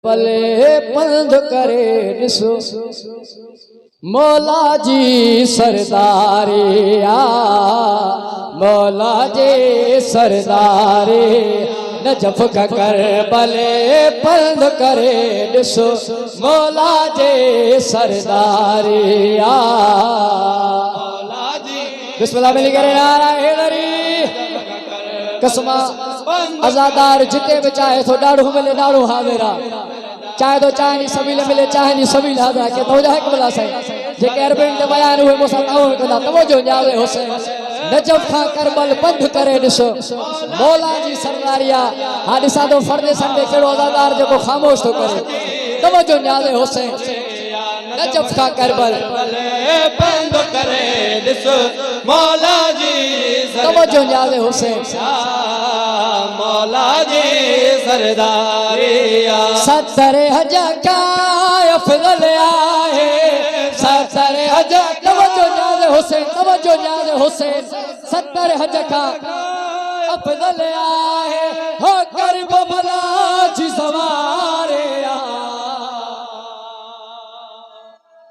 पले पंध करे ॾिसो मौला जी सरदारिया मौला जे सरदारे नजफ कर भले पंध करे ॾिसो मौला जे सरदारिया बिस्मिल्लाह मिली करे नारा हैदरी कसमा आजादार जिते भी चाहे तो डाड़ू मिले डाड़ू हावेरा चाहे तो चाहे नहीं सबील मिले चाहे नहीं सबील हाजरा के तो जाए कबला सही जे कैरबेन दे बयान हुए मोसा ताऊ कदा तवज्जो जावे हुसैन नजफ खां करबल पंध करे ॾिसो मौला जी सरदारिया हादिसा दो फर्दे संदे केड़ो आजादार जो खामोश तो करे तवज्जो जावे हुसैन नजफ खां करबल पंध करे ॾिसो मौला जी तवज्जो जावे हुसैन मौला जी सरदारिया सत्तर हज का अफजल आए सत्तर हज तवज्जो जावे हुसैन तवज्जो जावे हुसैन सत्तर हज का अफजल आए हो करब भला जी सवारे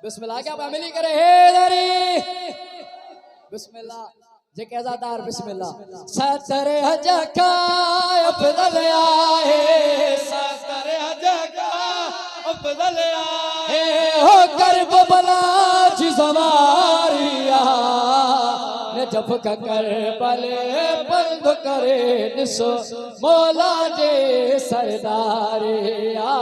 बिस्मिल्लाह क्या मिली करे हैदरी बिस्मिल्लाह जेके आजादार बिस्मिल्लाह सत्तर हज का अफजल आए सत्तर हज का अफजल आए हो करब भला जी सवारिया नजफ कर भले पंध करे ॾिसो मौला जे सरदारिया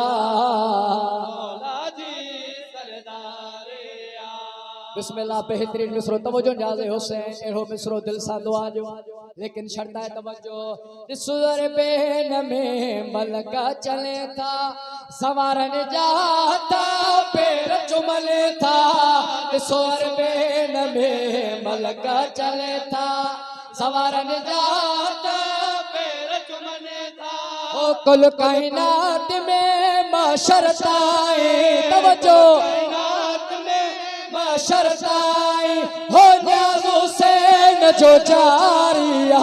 बिस्मिल्लाह बेहतरीन मिसरो तवज्जो जाज़े हुसैन एड़ो मिसरो दिल सा दुआ जो लेकिन शर्त है तवज्जो दिसुर बेन में मलका चले था सवारन जाता पैर चुमले था दिसुर बेन में मलका चले था सवारन जाता पैर चुमले था ओ कुल कायनात में माशरताए तवज्जो शरताई हो न्याज़ हुसैन जो जारिया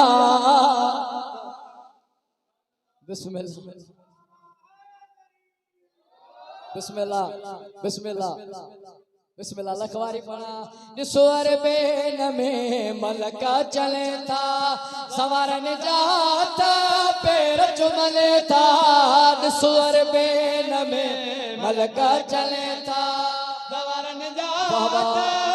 बिस्मिल्लाह बिस्मिल्लाह बिस्मिल्लाह बिस्मिल्लाह लखवारी पढ़ा निसुअर बेन में मलका चले था सवारन जाता पैर चुमले था निसुअर बेन में मलका चले था सवारन जाता